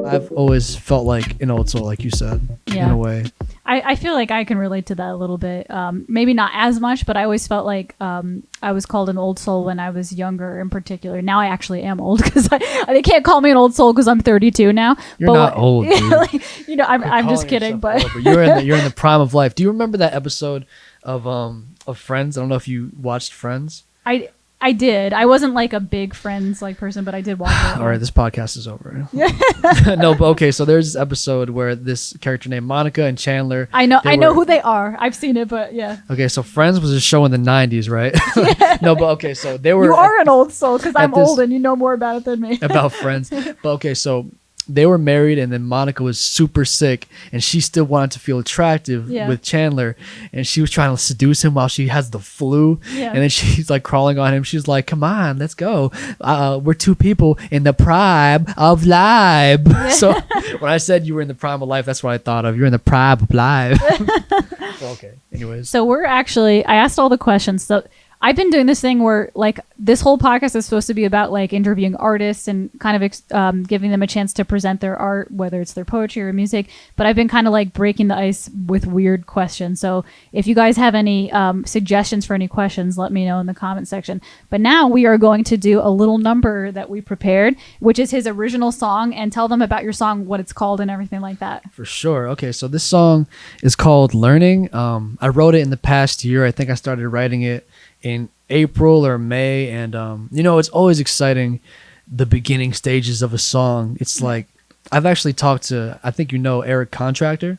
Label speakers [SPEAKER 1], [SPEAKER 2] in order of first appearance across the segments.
[SPEAKER 1] I've always felt like an old soul, like you said, in a way.
[SPEAKER 2] I feel like I can relate to that a little bit. Maybe not as much, but I always felt like I was called an old soul when I was younger in particular. Now I actually am old because they can't call me an old soul because I'm 32 now.
[SPEAKER 1] You're not old, dude.
[SPEAKER 2] Like, I'm just kidding. But
[SPEAKER 1] you're in the prime of life. Do you remember that episode of Friends? I don't know if you watched Friends.
[SPEAKER 2] I did. I wasn't like a big Friends like person, but I did watch it.
[SPEAKER 1] All right, this podcast is over. No, but okay. So there's this episode where this character named Monica and Chandler.
[SPEAKER 2] I know who they are. I've seen it, but yeah.
[SPEAKER 1] Okay, so Friends was a show in the 90s, right? Yeah. No, but okay, so they were.
[SPEAKER 2] You are an old soul because I'm old and you know more about it than me.
[SPEAKER 1] About Friends, but okay, so they were married, and then Monica was super sick, and she still wanted to feel attractive with Chandler, and she was trying to seduce him while she has the flu, and then she's like crawling on him. She's like, "Come on, let's go. We're two people in the prime of life." So when I said you were in the prime of life, that's what I thought of. You're in the prime of life. Okay. Anyways,
[SPEAKER 2] so I asked all the questions. So I've been doing this thing where like this whole podcast is supposed to be about like interviewing artists and kind of giving them a chance to present their art, whether it's their poetry or music. But I've been kind of like breaking the ice with weird questions. So if you guys have any suggestions for any questions, let me know in the comment section. But now we are going to do a little number that we prepared, which is his original song, and tell them about your song, what it's called and everything like that.
[SPEAKER 1] For sure. Okay, so this song is called Learning. I wrote it in the past year. I think I started writing it in April or May, and it's always exciting, the beginning stages of a song. It's like I've actually talked to, I think Eric Contractor.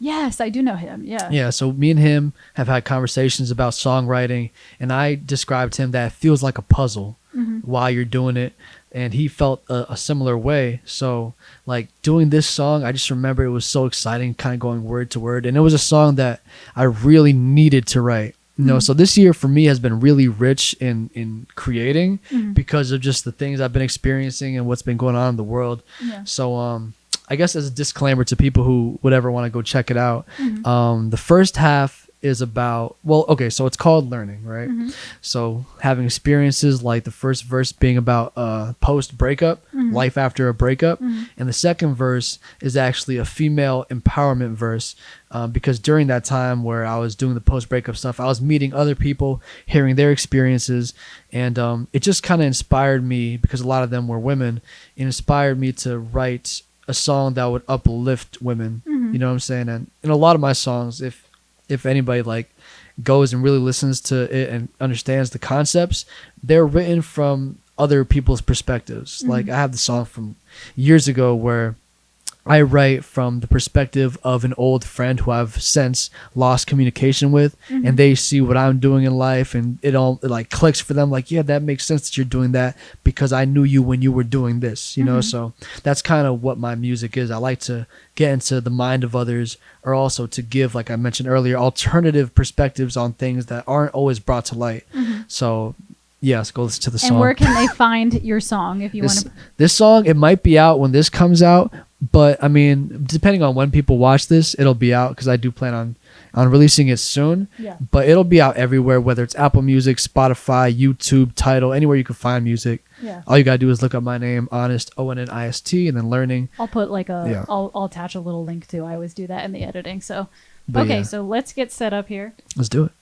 [SPEAKER 2] Yes, I do know him.
[SPEAKER 1] Yeah, so me and him have had conversations about songwriting, and I described to him that it feels like a puzzle while you're doing it, and he felt a similar way. So like doing this song, I just remember it was so exciting, kind of going word to word, and it was a song that I really needed to write. So this year for me has been really rich in creating because of just the things I've been experiencing and what's been going on in the world. So I guess as a disclaimer to people who would ever want to go check it out, the first half is about, so it's called Learning, right? So having experiences, like the first verse being about post breakup, life after a breakup, and the second verse is actually a female empowerment verse, because during that time where I was doing the post breakup stuff, I was meeting other people, hearing their experiences, and it just kind of inspired me, because a lot of them were women. It inspired me to write a song that would uplift women. You know what I'm saying? And in a lot of my songs, if anybody like goes and really listens to it and understands the concepts, they're written from other people's perspectives. Like I have the song from years ago where I write from the perspective of an old friend who I've since lost communication with, and they see what I'm doing in life, and it like clicks for them. Like, yeah, that makes sense that you're doing that because I knew you when you were doing this, you know? So that's kind of what my music is. I like to get into the mind of others, or also to give, like I mentioned earlier, alternative perspectives on things that aren't always brought to light. So yes, go listen to the song.
[SPEAKER 2] And where can they find your song if you want to?
[SPEAKER 1] This song, it might be out when this comes out, but I mean, depending on when people watch this, it'll be out, because I do plan on releasing it soon. But it'll be out everywhere, whether it's Apple Music, Spotify, YouTube, Tidal, anywhere you can find music. All you gotta do is look up my name, Onnist, Onnist, and then Learning.
[SPEAKER 2] I'll put like I'll attach a little link too. I always do that in the editing. So okay, so let's get set up here.
[SPEAKER 1] Let's do it.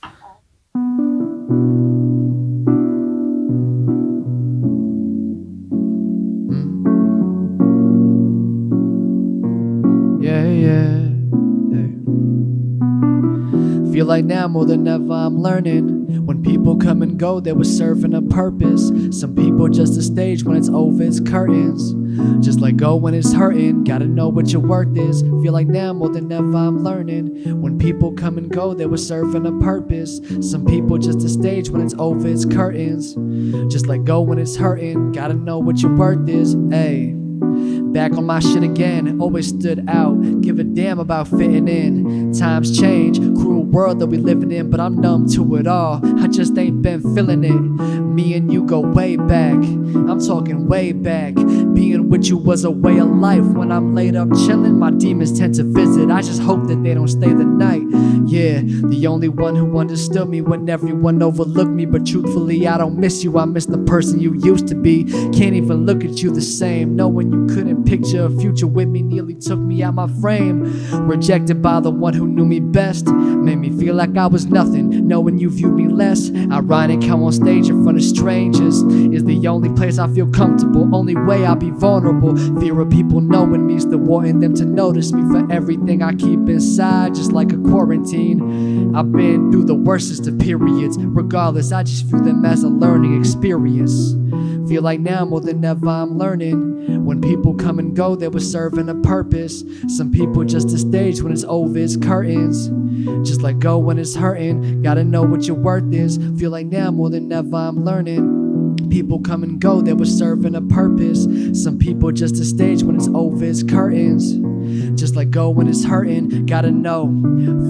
[SPEAKER 1] Feel like now more than ever I'm learning. When people come and go, they were serving a purpose. Some people just a stage, when it's over, it's curtains. Just let go when it's hurting, gotta know what your worth is. Feel like now more than ever I'm learning. When people come and go, they were serving a purpose. Some people just a stage, when it's over, it's curtains. Just let go when it's hurting, gotta know what your worth is. Ayy. Back on my shit again, always stood out, give a damn about fitting in. Times change, cruel world that we living in, but I'm numb to it all, I just ain't been feeling it. Me and you go way back, I'm talking way back. Being with you was a way of life. When I'm laid up chilling, my demons tend to visit. I just hope that they don't stay the night. Yeah, the only one who understood me when everyone overlooked me. But truthfully, I don't miss you, I miss the person you used to be. Can't even look at you the same, knowing you couldn't picture a future with me nearly took me out my frame. Rejected by the one who knew me best, made me feel like I was nothing, knowing you viewed me less. Ironic how on stage in front of strangers is the only place I feel comfortable, only way I'll be vulnerable. Fear of people knowing me, still wanting them to notice me for everything I keep inside, just like a quarantine. I've been through the worstest of periods, regardless I just view them as a learning experience. Feel like now more than ever I'm learning. When people come and go, they were serving a purpose. Some people just a stage, when it's over it's curtains. Just let go when it's hurting, gotta know what your worth is. Feel like now more than ever I'm learning. People come and go, they were serving a purpose. Some people just a stage, when it's over it's curtains. Just let go when it's hurting, gotta know.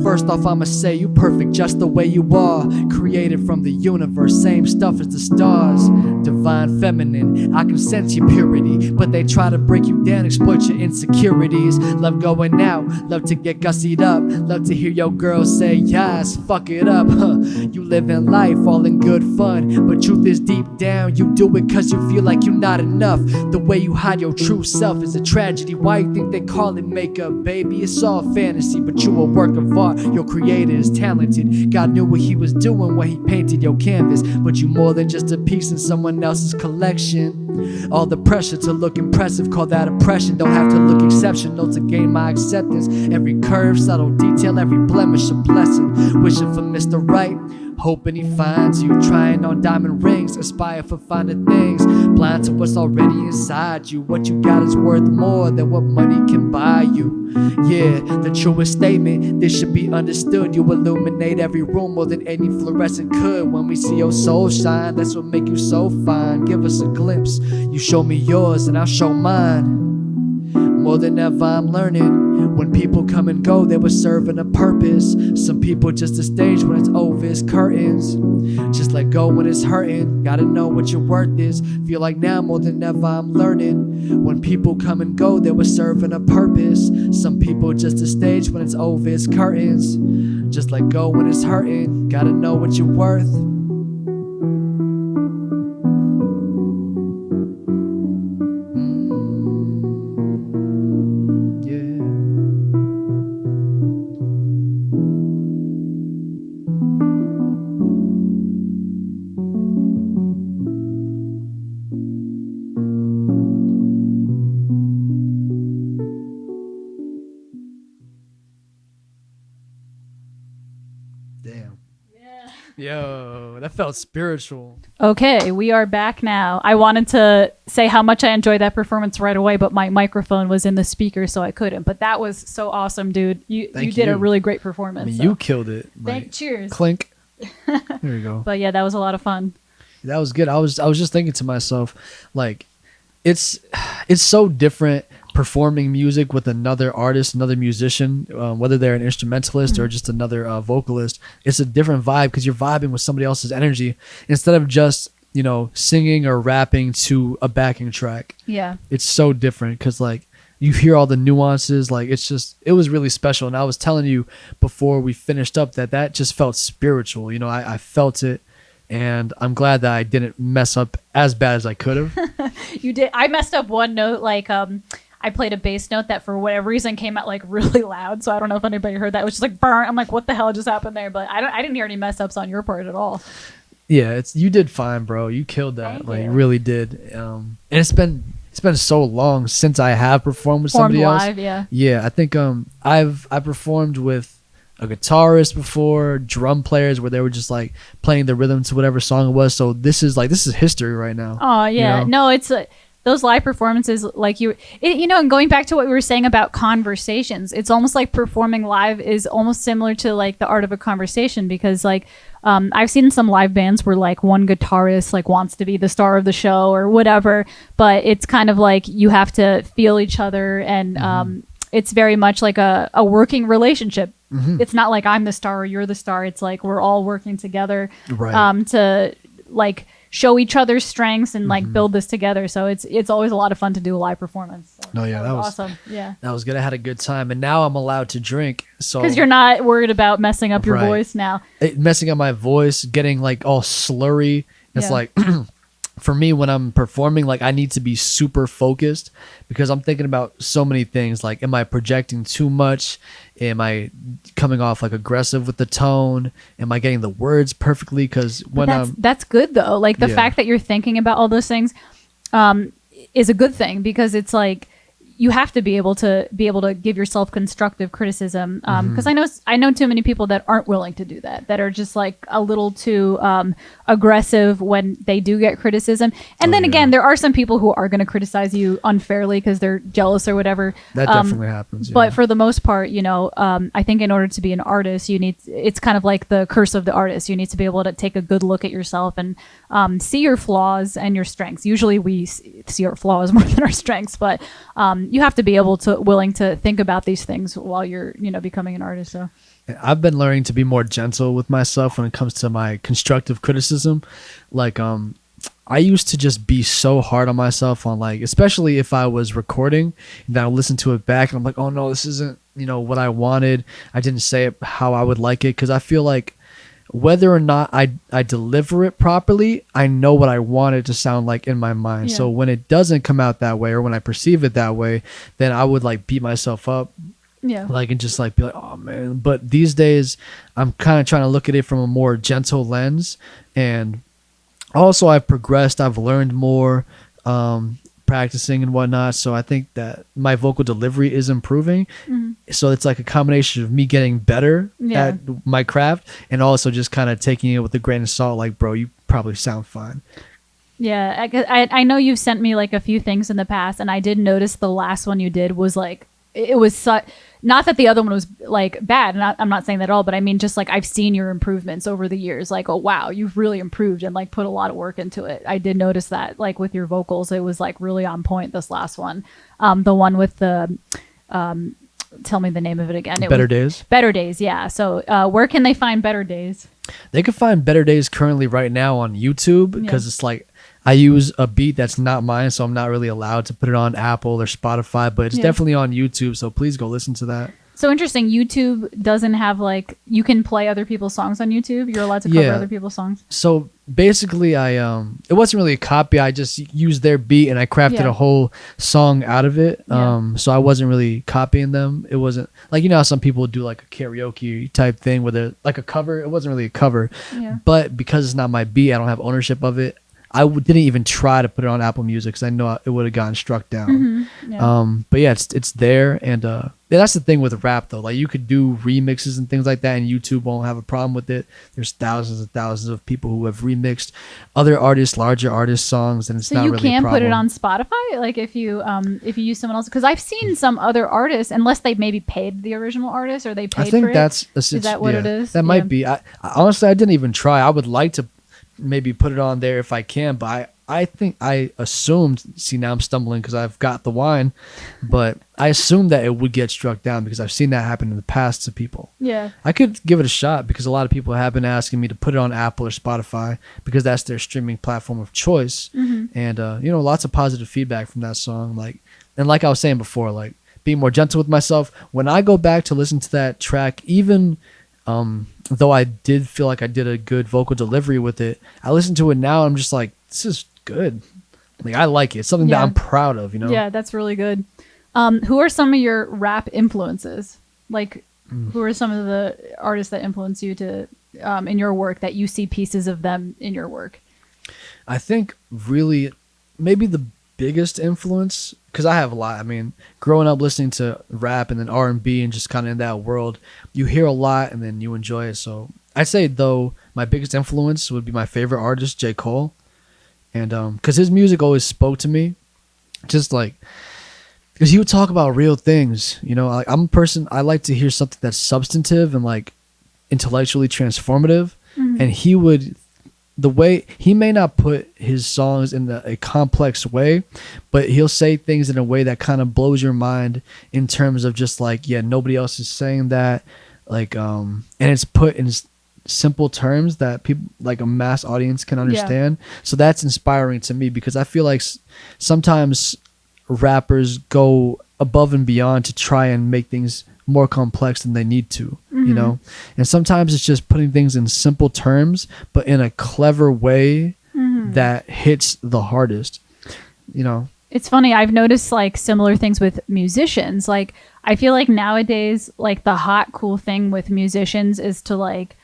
[SPEAKER 1] First off I'ma say you perfect just the way you are. Created from the universe, same stuff as the stars. Divine feminine, I can sense your purity, but they try to break you down, exploit your insecurities. Love going out, love to get gussied up, love to hear your girl say yes, fuck it up. You living life all in good fun, but truth is deep down you do it cause you feel like you're not enough. The way you hide your true self is a tragedy. Why you think they call it makeup, baby? It's all fantasy, but you a work of art. Your creator is talented. God knew what he was doing when he painted your canvas, but you more than just a piece in someone else's collection. All the pressure to look impressive, call that oppression. Don't have to look exceptional to gain my acceptance. Every curve, subtle detail, every blemish a blessing. Wishing for Mr. Right, hoping he finds you. Trying on diamond rings, aspire for finer things. Blind to what's already inside you. What you got is worth more than what money can buy you. Yeah, the truest statement, this should be understood. You illuminate every room more than any fluorescent could. When we see your soul shine, that's what make you so fine. Give us a glimpse, you show me yours and I'll show mine. More than ever I'm learning. When people come and go, they were serving a purpose. Some people just a stage, when it's over it's curtains. Just let go when it's hurting, gotta know what your worth is. Feel like now more than ever I'm learning. When people come and go, they were serving a purpose. Some people just a stage, when it's over it's curtains. Just let go when it's hurting, gotta know what you're worth. Damn. Yeah. Yo, that felt spiritual.
[SPEAKER 2] Okay, we are back now. I wanted to say how much I enjoyed that performance right away, but my microphone was in the speaker, so I couldn't. But that was so awesome, dude. You did a really great performance.
[SPEAKER 1] I mean, you killed it.
[SPEAKER 2] Cheers.
[SPEAKER 1] Clink. There you go.
[SPEAKER 2] But yeah, that was a lot of fun.
[SPEAKER 1] That was good. I was just thinking to myself, like, it's so different performing music with another artist, another musician, whether they're an instrumentalist or just another vocalist. It's a different vibe because you're vibing with somebody else's energy instead of just, you know, singing or rapping to a backing track. Yeah. It's so different because, like, you hear all the nuances. Like, it was really special. And I was telling you before we finished up that just felt spiritual. You know, I felt it. And I'm glad that I didn't mess up as bad as I could have.
[SPEAKER 2] You did. I messed up one note, like, I played a bass note that for whatever reason came out like really loud. So I don't know if anybody heard that. It was just like burn. I'm like, what the hell just happened there? But I didn't hear any mess ups on your part at all.
[SPEAKER 1] Yeah, you did fine, bro. You killed that. You really did. And it's been so long since I have performed with somebody
[SPEAKER 2] live,
[SPEAKER 1] else. Yeah, I think I performed with a guitarist before, drum players where they were just like playing the rhythm to whatever song it was. So this is history right now.
[SPEAKER 2] Oh yeah, you know? No, it's those live performances, like and going back to what we were saying about conversations, it's almost like performing live is almost similar to like the art of a conversation, because like I've seen some live bands where like one guitarist like wants to be the star of the show or whatever, but it's kind of like you have to feel each other, and it's very much like a working relationship. It's not like I'm the star or you're the star. It's like we're all working together to like show each other's strengths and like build this together. So it's always a lot of fun to do a live performance. So.
[SPEAKER 1] No, yeah,
[SPEAKER 2] that was awesome. Yeah,
[SPEAKER 1] that was good. I had a good time, and now I'm allowed to drink. So
[SPEAKER 2] because you're not worried about messing up your voice now.
[SPEAKER 1] Messing up my voice, getting like all slurry. It's like for me when I'm performing, like I need to be super focused because I'm thinking about so many things. Like, am I projecting too much? Am I coming off like aggressive with the tone? Am I getting the words perfectly? Because when
[SPEAKER 2] that's good though. Like the fact that you're thinking about all those things is a good thing, because it's like you have to be able to give yourself constructive criticism, because I know too many people that aren't willing to do that are just like a little too aggressive when they do get criticism. And then again, there are some people who are going to criticize you unfairly because they're jealous or whatever.
[SPEAKER 1] That definitely happens.
[SPEAKER 2] But for the most part, I think in order to be an artist, it's kind of like the curse of the artist. You need to be able to take a good look at yourself and see your flaws and your strengths. Usually we see our flaws more than our strengths, but you have to be willing to think about these things while you're, becoming an artist. So
[SPEAKER 1] I've been learning to be more gentle with myself when it comes to my constructive criticism. Like, I used to just be so hard on myself on like, especially if I was recording and then I'll listen to it back and I'm like, oh no, this isn't, what I wanted. I didn't say it how I would like it. Cause I feel like whether or not I deliver it properly, I know what I want it to sound like in my mind. So when it doesn't come out that way, or when I perceive it that way, then I would like beat myself up. Yeah. Like, and just like be like, oh man. But these days I'm kind of trying to look at it from a more gentle lens. And also I've progressed. I've learned more, practicing and whatnot. So I think that my vocal delivery is improving. So it's like a combination of me getting better at my craft and also just kind of taking it with a grain of salt. Like, bro, you probably sound fine.
[SPEAKER 2] Yeah. I know you've sent me like a few things in the past, and I did notice the last one you did was like, it was not that the other one was like bad. I'm not saying that at all, but I mean, just like I've seen your improvements over the years. Like, oh wow, you've really improved and like put a lot of work into it. I did notice that, like with your vocals, it was like really on point. This last one, the one with the, tell me the name of it again.
[SPEAKER 1] Better Days.
[SPEAKER 2] Better Days. Yeah. So where can they find Better Days?
[SPEAKER 1] They can find Better Days currently right now on YouTube, because it's like, I use a beat that's not mine, so I'm not really allowed to put it on Apple or Spotify, but it's definitely on YouTube, so please go listen to that.
[SPEAKER 2] So interesting. YouTube doesn't have like, you can play other people's songs on YouTube. You're allowed to cover other people's songs.
[SPEAKER 1] So basically it wasn't really a copy. I just used their beat and I crafted a whole song out of it. So I wasn't really copying them. It wasn't like, how some people do like a karaoke type thing where they're like a cover. It wasn't really a cover, but because it's not my beat, I don't have ownership of it. I didn't even try to put it on Apple Music because I know it would have gotten struck down. But yeah, it's there. And that's the thing with rap though. Like, you could do remixes and things like that and YouTube won't have a problem with it. There's thousands and thousands of people who have remixed other artists, larger artist songs, and it's not really a problem. So you can
[SPEAKER 2] put it on Spotify? Like if you use someone else? Because I've seen some other artists, unless they maybe paid the original artist or they paid for it.
[SPEAKER 1] I think that's...
[SPEAKER 2] Is that what it is?
[SPEAKER 1] That might be. Honestly, I didn't even try. I would like to maybe put it on there if I can, but I think I assumed, see now I'm stumbling because I've got the wine, but I assumed that it would get struck down because I've seen that happen in the past to people. Yeah. I could give it a shot because a lot of people have been asking me to put it on Apple or Spotify because that's their streaming platform of choice. And, lots of positive feedback from that song. Like I was saying before, like being more gentle with myself. When I go back to listen to that track, even though I did feel like I did a good vocal delivery with it, I listen to it now, I'm just like, this is good. Like, I like it. It's something that I'm proud of,
[SPEAKER 2] Yeah, that's really good. Who are some of your rap influences? Like, who are some of the artists that influence you to in your work, that you see pieces of them in your work?
[SPEAKER 1] I think really maybe the biggest influence, because I have a lot. I mean, growing up listening to rap and then R&B and just kind of in that world, you hear a lot and then you enjoy it. So I'd say, though, my biggest influence would be my favorite artist, J. Cole. And because his music always spoke to me, just like, because he would talk about real things. Like, I'm a person, I like to hear something that's substantive and like intellectually transformative. And he would... the way he may not put his songs in a complex way, but he'll say things in a way that kind of blows your mind in terms of just like, nobody else is saying that. Like, and it's put in simple terms that people, like a mass audience, can understand. So that's inspiring to me because I feel like sometimes rappers go above and beyond to try and make things more complex than they need to, you know? And sometimes it's just putting things in simple terms, but in a clever way that hits the hardest, you know?
[SPEAKER 2] It's funny. I've noticed like similar things with musicians. Like, I feel like nowadays, like the hot, cool thing with musicians is to like,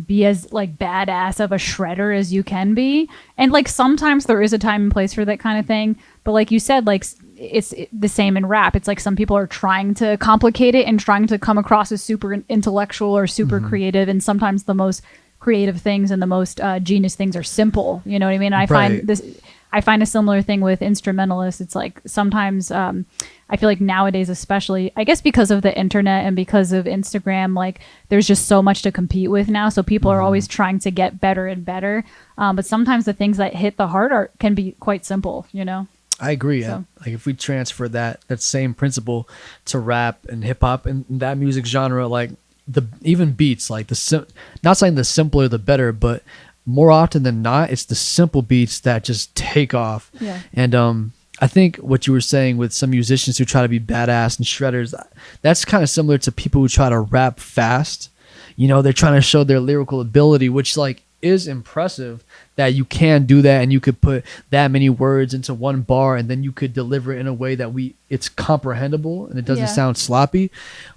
[SPEAKER 2] be as like badass of a shredder as you can be. And like sometimes there is a time and place for that kind of thing. But like you said, like it's the same in rap. It's like some people are trying to complicate it and trying to come across as super intellectual or super creative. And sometimes the most creative things and the most genius things are simple. You know what I mean? I find a similar thing with instrumentalists. It's like sometimes I feel like nowadays, especially, I guess because of the internet and because of Instagram, like there's just so much to compete with now. So people are always trying to get better and better. But sometimes the things that hit the heart can be quite simple, you know? I
[SPEAKER 1] agree. So. Like if we transfer that same principle to rap and hip hop and that music genre, like even beats, like not saying the simpler the better, but more often than not, it's the simple beats that just take off.
[SPEAKER 2] Yeah.
[SPEAKER 1] And I think what you were saying with some musicians who try to be badass and shredders, that's kind of similar to people who try to rap fast. You know, they're trying to show their lyrical ability, which like is impressive that you can do that and you could put that many words into one bar and then you could deliver it in a way that it's comprehensible and it doesn't sound sloppy.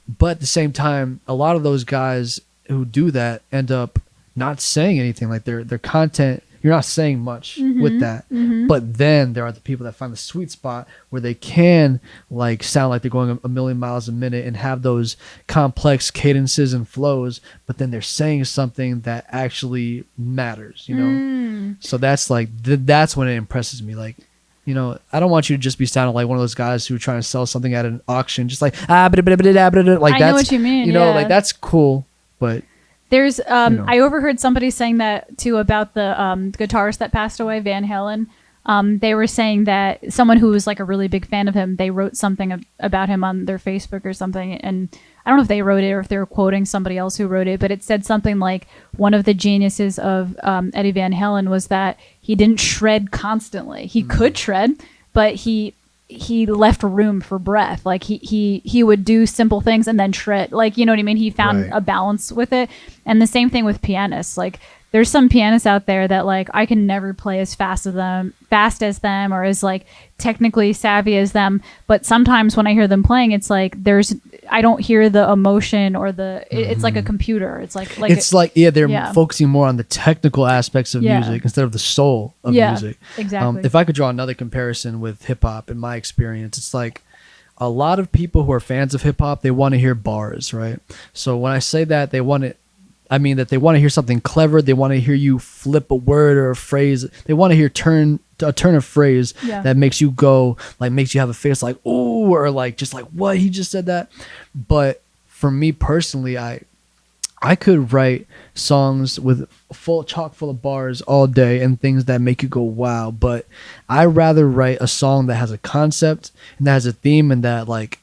[SPEAKER 1] But at the same time, a lot of those guys who do that end up not saying anything. Like their content, you're not saying much with that. But then there are the people that find the sweet spot where they can like sound like they're going a million miles a minute and have those complex cadences and flows, but then they're saying something that actually matters, you know? So that's like, that's when it impresses me. Like, you know, I don't want you to just be sounding like one of those guys who are trying to sell something at an auction, just like, like
[SPEAKER 2] I know what you mean.
[SPEAKER 1] You know, like that's cool, but
[SPEAKER 2] there's I overheard somebody saying that too about the guitarist that passed away, Van Halen. They were saying that someone who was like a really big fan of him, they wrote something about him on their Facebook or something, and I don't know if they wrote it or if they were quoting somebody else who wrote it, but it said something like one of the geniuses of Eddie Van Halen was that he didn't shred constantly. He could shred, but he left room for breath. Like he would do simple things and then shred. Like, you know what I mean? He found a balance with it. And the same thing with pianists. Like there's some pianists out there that like I can never play as fast as them or as like technically savvy as them. But sometimes when I hear them playing, it's like I don't hear the emotion or it's like a computer. It's like
[SPEAKER 1] they're focusing more on the technical aspects of music instead of the soul of music.
[SPEAKER 2] Exactly.
[SPEAKER 1] If I could draw another comparison with hip hop, in my experience, it's like a lot of people who are fans of hip hop, they want to hear bars, right? So when I say that, they want to hear something clever. They want to hear you flip a word or a phrase. They want to hear a turn of phrase that makes you go, like makes you have a face like, ooh, or like just like, what, he just said that. But for me personally, I could write songs with chock full of bars all day and things that make you go, wow. But I rather write a song that has a concept and that has a theme and that like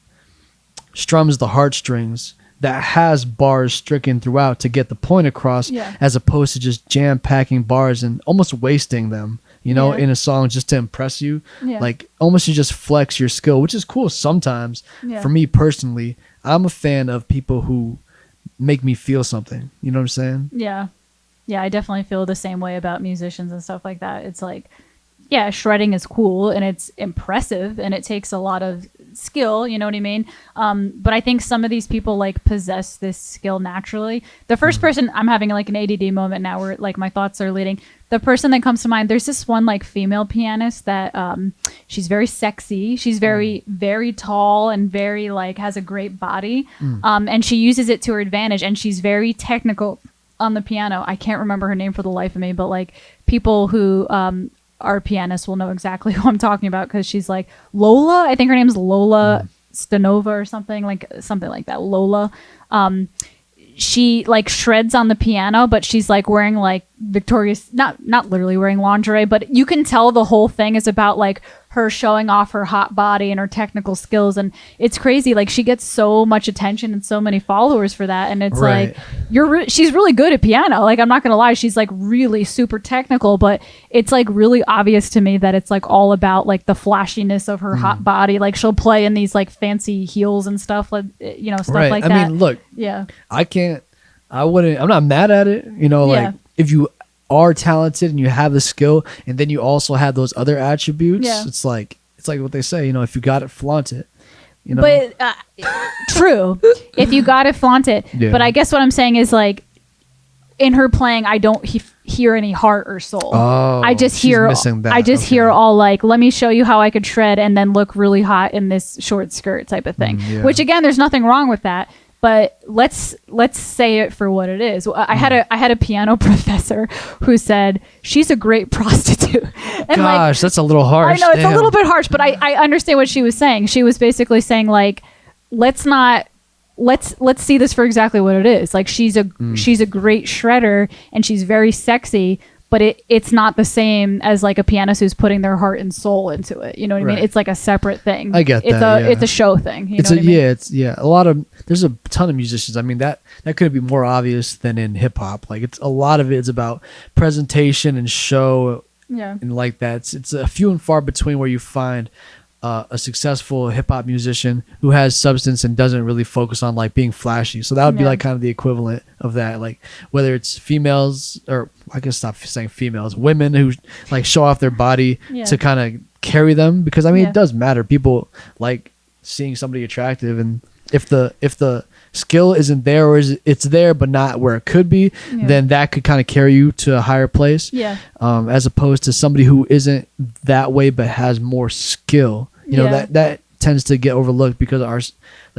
[SPEAKER 1] strums the heartstrings, that has bars stricken throughout to get the point across, as opposed to just jam-packing bars and almost wasting them, you know, in a song just to impress you. Like almost to just flex your skill, which is cool sometimes. For me personally, I'm a fan of people who make me feel something. You know what I'm saying?
[SPEAKER 2] Yeah, I definitely feel the same way about musicians and stuff like that. It's like, yeah, shredding is cool and it's impressive and it takes a lot of skill, you know what I mean? But I think some of these people like possess this skill naturally. The first person, I'm having like an ADD moment now where like my thoughts are leading. The person that comes to mind, there's this one like female pianist that she's very sexy. She's very, very tall and very like has a great body. And she uses it to her advantage and she's very technical on the piano. I can't remember her name for the life of me, but like people who our pianists will know exactly who I'm talking about because she's like Lola. I think her name is Lola Stanova or something like that. Lola. She like shreds on the piano, but she's like wearing like Victoria's, not literally wearing lingerie, but you can tell the whole thing is about like her showing off her hot body and her technical skills, and it's crazy. Like she gets so much attention and so many followers for that, and it's
[SPEAKER 1] Right.
[SPEAKER 2] like she's really good at piano. Like I'm not gonna lie, she's like really super technical, but it's like really obvious to me that it's like all about like the flashiness of her hot body. Like she'll play in these like fancy heels and stuff, like stuff
[SPEAKER 1] Right.
[SPEAKER 2] like
[SPEAKER 1] I
[SPEAKER 2] that.
[SPEAKER 1] mean, look,
[SPEAKER 2] Yeah.
[SPEAKER 1] I'm not mad at it. Like if you are talented and you have the skill and then you also have those other attributes, it's like what they say, if you got it, flaunt it.
[SPEAKER 2] But true, if you got it, flaunt it.
[SPEAKER 1] Yeah.
[SPEAKER 2] But I guess what I'm saying is like in her playing, I don't hear any heart or soul.
[SPEAKER 1] Oh,
[SPEAKER 2] I just
[SPEAKER 1] she's
[SPEAKER 2] hear
[SPEAKER 1] missing that.
[SPEAKER 2] I just hear all like, let me show you how I could shred and then look really hot in this short skirt type of thing.
[SPEAKER 1] Yeah.
[SPEAKER 2] Which again, there's nothing wrong with that. But let's say it for what it is. I had a piano professor who said she's a great prostitute. And
[SPEAKER 1] gosh, that's a little harsh.
[SPEAKER 2] I know it's
[SPEAKER 1] Damn.
[SPEAKER 2] a little bit harsh, but I understand what she was saying. She was basically saying like, let's see this for exactly what it is. Like she's a great shredder and she's very sexy, but it's not the same as like a pianist who's putting their heart and soul into it. You know what I mean? It's like a separate thing.
[SPEAKER 1] I get
[SPEAKER 2] it's
[SPEAKER 1] that.
[SPEAKER 2] It's a show thing. You know what I mean?
[SPEAKER 1] There's a ton of musicians. I mean that could be more obvious than in hip hop. Like a lot of it is about presentation and show.
[SPEAKER 2] Yeah.
[SPEAKER 1] And like that. It's a few and far between where you find a successful hip hop musician who has substance and doesn't really focus on like being flashy. So that would be like kind of the equivalent of that. Like whether it's females, or I can stop saying females, women who like show off their body to kind of carry them, because I mean it does matter. People like seeing somebody attractive, and if the skill isn't there, or it's there but not where it could be, then that could kind of carry you to a higher place. As opposed to somebody who isn't that way but has more skill. That tends to get overlooked because our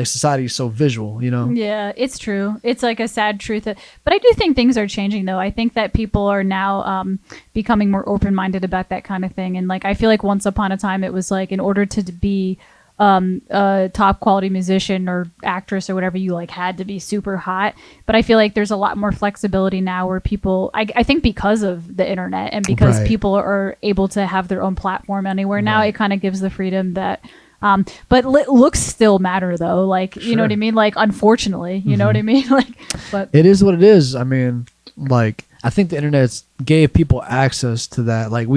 [SPEAKER 1] society is so visual.
[SPEAKER 2] Yeah, it's true. It's like a sad truth. But I do think things are changing, though. I think that people are now becoming more open-minded about that kind of thing. And like I feel like once upon a time it was like in order to be a top quality musician or actress or whatever, you like had to be super hot. But I feel like there's a lot more flexibility now where people, I think because of the internet and because people are able to have their own platform anywhere now, it kind of gives the freedom that but looks still matter though. Like, you know what I mean? Like, unfortunately, you know what I mean? Like, but
[SPEAKER 1] it is what it is. I mean, like, I think the internet gave people access to that. Like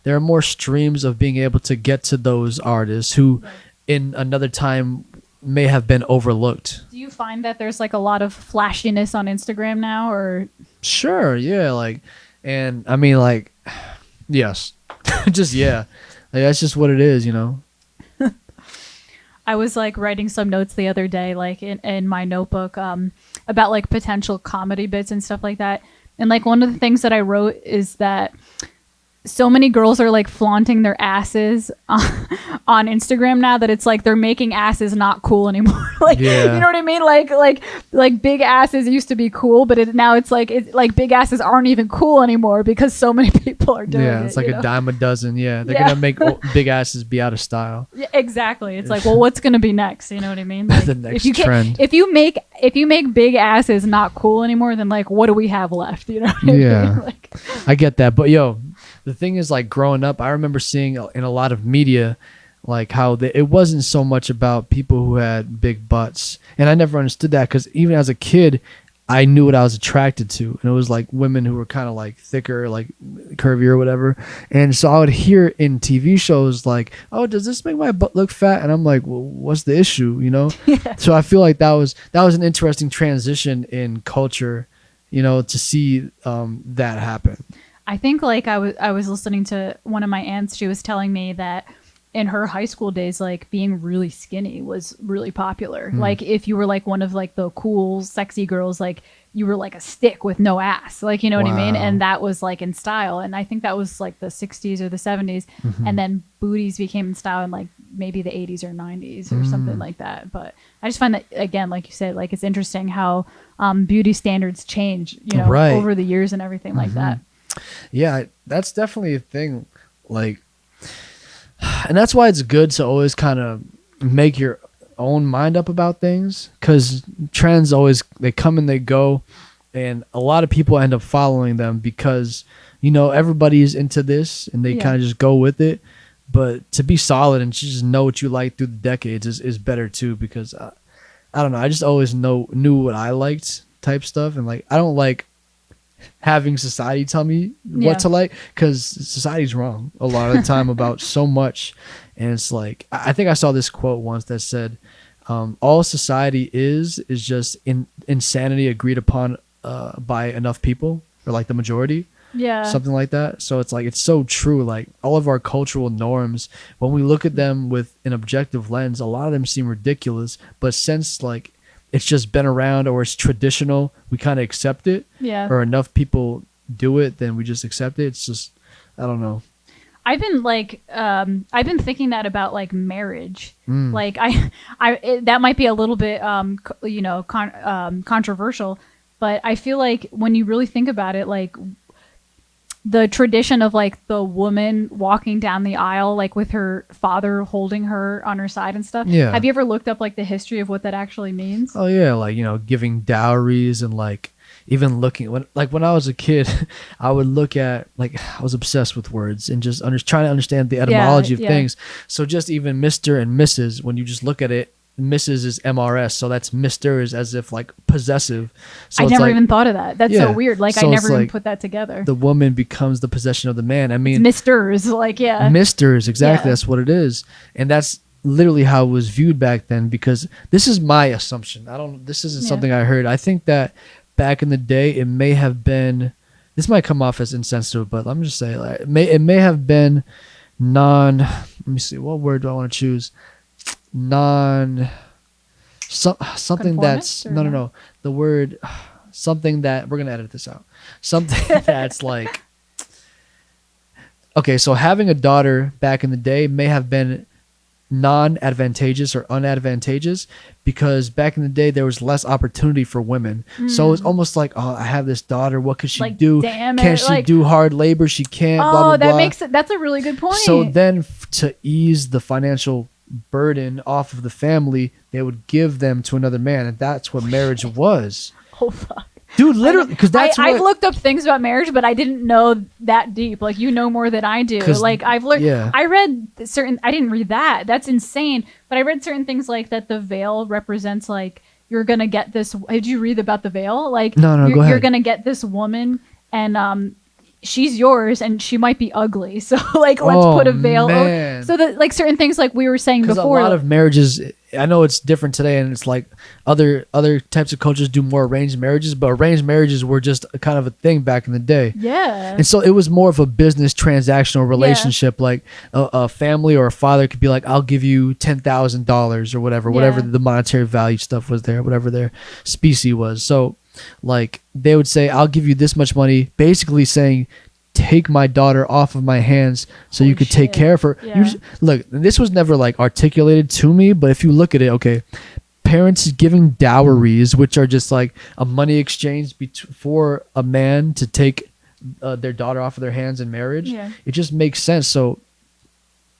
[SPEAKER 1] there are more streams of being able to get to those artists who in another time may have been overlooked.
[SPEAKER 2] Do you find that there's like a lot of flashiness on Instagram now, or?
[SPEAKER 1] Sure. Yeah. Like, and I mean, like, yes, just, like, that's just what it is,
[SPEAKER 2] I was like writing some notes the other day, like in my notebook, about like potential comedy bits and stuff like that. And like one of the things that I wrote is that so many girls are like flaunting their asses on Instagram now that it's like they're making asses not cool anymore. Like, you know what I mean? Like big asses used to be cool, but now it's like big asses aren't even cool anymore because so many people are doing it.
[SPEAKER 1] Yeah, it's like a dime a dozen. Yeah, they're gonna make big asses be out of style.
[SPEAKER 2] Yeah, exactly. It's like, well, what's gonna be next? You know what I mean? Like,
[SPEAKER 1] the next trend.
[SPEAKER 2] If you make big asses not cool anymore, then like, what do we have left? You know what I mean? Like,
[SPEAKER 1] I get that, but the thing is, like, growing up, I remember seeing in a lot of media, like, how it wasn't so much about people who had big butts. And I never understood that because even as a kid, I knew what I was attracted to. And it was, like, women who were kind of, like, thicker, like, curvier or whatever. And so I would hear in TV shows, like, oh, does this make my butt look fat? And I'm like, well, what's the issue, So I feel like that was an interesting transition in culture, to see that happen.
[SPEAKER 2] I think like I was listening to one of my aunts. She was telling me that in her high school days, like being really skinny was really popular. Like if you were like one of like the cool, sexy girls, like you were like a stick with no ass, like, you know what I mean? And that was like in style. And I think that was like the 60s or the 70s. And then booties became in style in like maybe the 80s or 90s or something like that. But I just find that, again, like you said, like it's interesting how beauty standards change, over the years and everything like that.
[SPEAKER 1] Yeah, that's definitely a thing. Like, and that's why it's good to always kind of make your own mind up about things, because trends they come and they go, and a lot of people end up following them because everybody's into this and they kind of just go with it. but to be solid and just know what you like through the decades is better too, because I don't know, I just always knew what I liked type stuff, and like I don't like having society tell me what to like, because society's wrong a lot of the time about so much. And it's like, I think I saw this quote once that said, all society is just insanity agreed upon by enough people, or like the majority, something like that. So it's like, it's so true. Like all of our cultural norms, when we look at them with an objective lens, a lot of them seem ridiculous, but since like it's just been around, or it's traditional, we kind of accept it. Or enough people do it, then we just accept it. It's just, I don't know.
[SPEAKER 2] I've been thinking that about like marriage. Like that might be a little bit, controversial, but I feel like when you really think about it, like the tradition of like the woman walking down the aisle, like with her father holding her on her side and stuff. Have you ever looked up like the history of what that actually means? Oh yeah.
[SPEAKER 1] Like, giving dowries, and like even looking when I was a kid, I would look at, like, I was obsessed with words and just trying to understand the etymology of things. So just even Mr. and Mrs., when you just look at it, Mrs. is MRS, so that's Mr. is as if like possessive. So
[SPEAKER 2] I never even thought of that. That's so weird. Like, so I never even put that together.
[SPEAKER 1] The woman becomes the possession of the man. I mean,
[SPEAKER 2] it's Misters, like,
[SPEAKER 1] Misters, exactly. That's what it is, and that's literally how it was viewed back then. Because this is my assumption. This isn't something I heard. I think that back in the day, it may have been. This might come off as insensitive, but let me just say, like, it may have been Let me see. What word do I want to choose? Something that's no. The word, something that, we're gonna edit this out. Something that's like, okay, so having a daughter back in the day may have been non-advantageous or unadvantageous, because back in the day there was less opportunity for women. So it's almost like, oh, I have this daughter, what could she like, do? Can she do hard labor? She can't. Blah, blah, blah.
[SPEAKER 2] That's a really good point.
[SPEAKER 1] So then to ease the financial burden off of the family, they would give them to another man, and that's what marriage was.
[SPEAKER 2] Oh fuck,
[SPEAKER 1] dude, literally, because that's
[SPEAKER 2] I've looked up things about marriage, but I didn't know that deep. Like, you know more than I do. Like, I've learned. I read certain. I didn't read that. That's insane. But I read certain things like that. The veil represents, like, you're gonna get this. Did you read about the veil? Like,
[SPEAKER 1] no, go ahead.
[SPEAKER 2] You're gonna get this woman, and she's yours, and she might be ugly. So like, let's put a veil over. So that, like, certain things, like we were saying before,
[SPEAKER 1] a lot of marriages, I know it's different today, and it's like other types of cultures do more arranged marriages, but arranged marriages were just a kind of a thing back in the day. And so it was more of a business transactional relationship. Like a family or a father could be like, I'll give you $10,000 or whatever the monetary value stuff was there, whatever their specie was. So like, they would say, I'll give you this much money, basically saying, take my daughter off of my hands so you could take care of her. Look, this was never like articulated to me, but if you look at it, okay, parents giving dowries, which are just like a money exchange for a man to take their daughter off of their hands in marriage, it just makes sense. So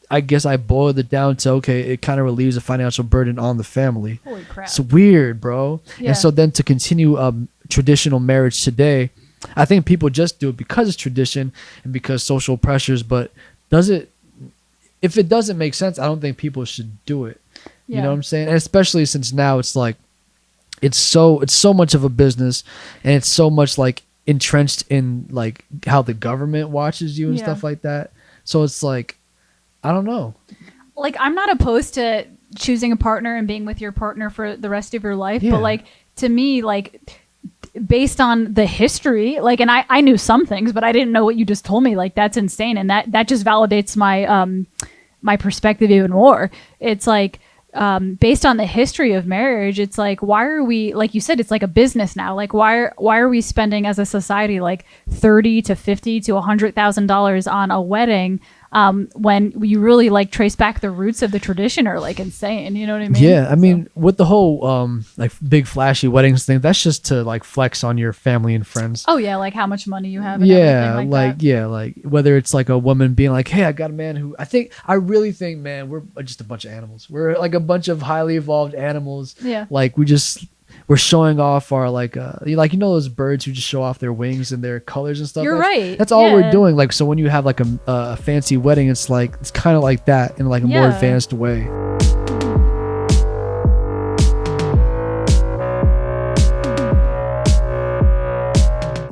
[SPEAKER 1] I guess I boiled it down to, okay, it kind of relieves a financial burden on the family.
[SPEAKER 2] Holy crap.
[SPEAKER 1] It's weird, bro. And so then to continue traditional marriage today, I think people just do it because it's tradition and because social pressures, but if it doesn't make sense, I don't think people should do it. You know what I'm saying? And especially since now it's like, it's so much of a business, and it's so much like entrenched in like how the government watches you and stuff like that. So it's like, I don't know. Like,
[SPEAKER 2] I'm not opposed to choosing a partner and being with your partner for the rest of your life. But like, to me, like, based on the history, like, and I knew some things, but I didn't know what you just told me. Like, that's insane. And that just validates my, my perspective even more. It's like, based on the history of marriage, it's like, why are we, like you said, it's like a business now. Like, why are we spending as a society like $30,000 to $50,000 to $100,000 on a wedding, when you really like trace back the roots of the tradition are like insane? You know what I mean?
[SPEAKER 1] Yeah, I mean, with the whole like big flashy weddings thing, that's just to like flex on your family and friends.
[SPEAKER 2] Oh yeah, like how much money you have. And everything like that.
[SPEAKER 1] Like whether it's like a woman being like, hey, I got a man who I really think, man, we're just a bunch of animals. We're like a bunch of highly evolved animals.
[SPEAKER 2] Yeah.
[SPEAKER 1] Like we're showing off our like those birds who just show off their wings and their colors and stuff.
[SPEAKER 2] You're right.
[SPEAKER 1] That's all we're doing. Like, so when you have like a fancy wedding, it's like it's kind of like that in like a more advanced way.